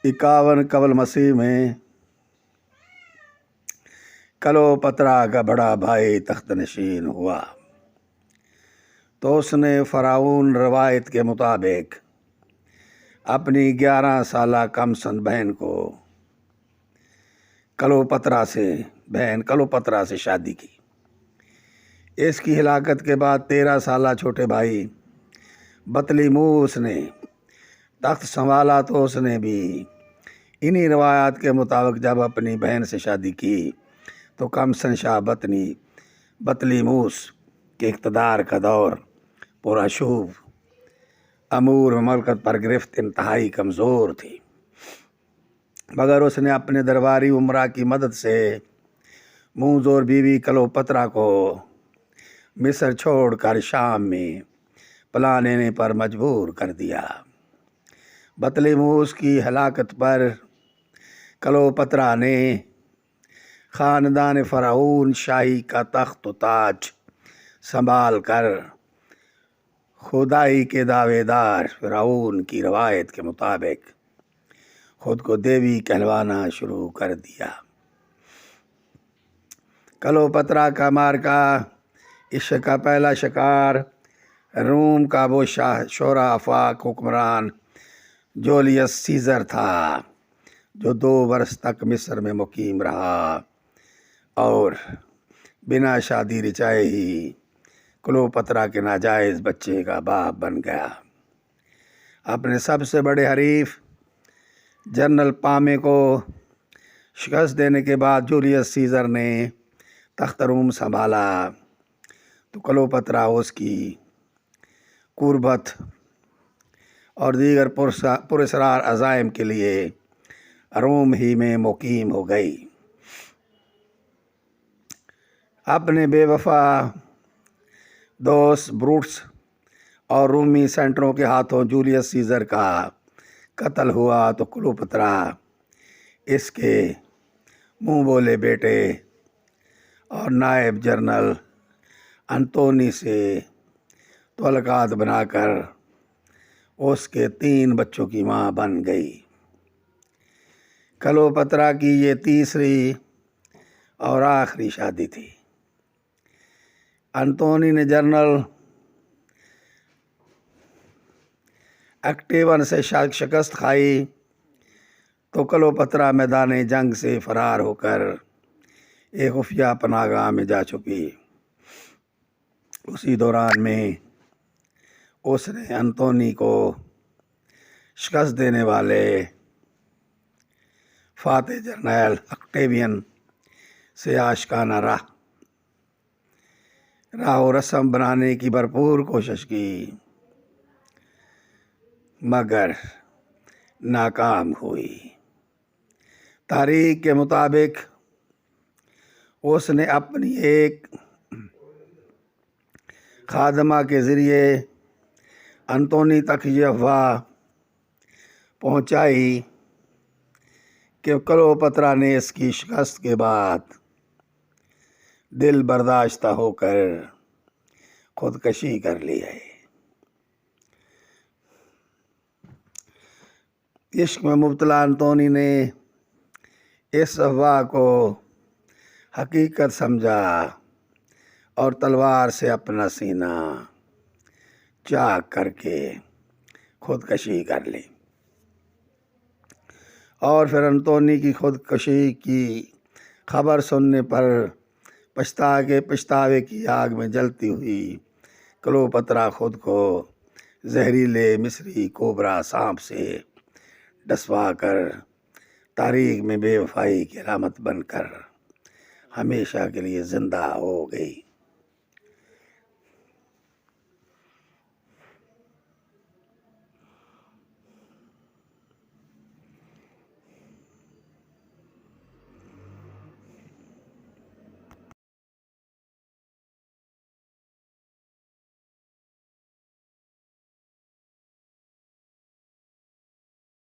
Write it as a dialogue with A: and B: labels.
A: 51 قبل مسیح میں کلوپترا کا بڑا بھائی تخت نشین ہوا تو اس نے فرعون روایت کے مطابق اپنی 11 سالہ کم سن بہن کو کلوپترا سے شادی کی۔ اس کی ہلاکت کے بعد 13 سالہ چھوٹے بھائی بطلیموس نے تخت سنبھالا تو اس نے بھی انہی روایات کے مطابق جب اپنی بہن سے شادی کی تو کم سن شاہ بطلیموس کے اقتدار کا دور پراشوب امور مملکت پر گرفت انتہائی کمزور تھی، مگر اس نے اپنے درباری امراء کی مدد سے منہ زور بیوی کلوپترا کو مصر چھوڑ کر شام میں پناہ لینے پر مجبور کر دیا۔ بطلیموس کی ہلاکت پر کلوپترا نے خاندان فرعون شاہی کا تخت و تاج سنبھال کر خدائی کے دعوے دار فرعون کی روایت کے مطابق خود کو دیوی کہلوانا شروع کر دیا۔ کلوپترا کا مارکا عشق کا پہلا شکار روم کا وہ شورا آفاق حکمران جولیس سیزر تھا جو 2 برس تک مصر میں مقیم رہا اور بنا شادی رچائے ہی کلوپترا کے ناجائز بچے کا باپ بن گیا۔ اپنے سب سے بڑے حریف جنرل پامے کو شکست دینے کے بعد جولیس سیزر نے تخت روم سنبھالا تو کلوپترا اس کی قربت اور دیگر پراسرار عزائم کے لیے روم ہی میں مقیم ہو گئی۔ اپنے بے وفا دوست بروٹس اور رومی سینٹروں کے ہاتھوں جولیس سیزر کا قتل ہوا تو کلوپترا اس کے منہ بولے بیٹے اور نائب جنرل انتونی سے تعلقات بنا کر اس کے 3 بچوں کی ماں بن گئی۔ کلوپترا کی یہ تیسری اور آخری شادی تھی۔ انتونی نے جنرل اکٹیون سے شکست کھائی تو کلوپترا میدان جنگ سے فرار ہو کر ایک خفیہ پناہ گاہ میں جا چھپی۔ اسی دوران میں اس نے انتونی کو شکست دینے والے فاتح جرنیل اکٹیوین سے عاشقانہ راہ و رسم بنانے کی بھرپور کوشش کی مگر ناکام ہوئی۔ تاریخ کے مطابق اس نے اپنی ایک خادمہ کے ذریعے انتونی تک یہ افواہ پہنچائی کہ کلوپترا نے اس کی شکست کے بعد دل برداشتہ ہو کر خودکشی کر لی ہے۔ عشق میں مبتلا انتونی نے اس افواہ کو حقیقت سمجھا اور تلوار سے اپنا سینہ چاک کر کے خودکشی کر لی، اور پھر انتونی کی خودکشی کی خبر سننے پر پچھتاوے کی آگ میں جلتی ہوئی کلوپترا خود کو زہریلے مصری کوبرا سانپ سے ڈسوا کر تاریخ میں بے وفائی کی علامت بن کر ہمیشہ کے لیے زندہ ہو گئی۔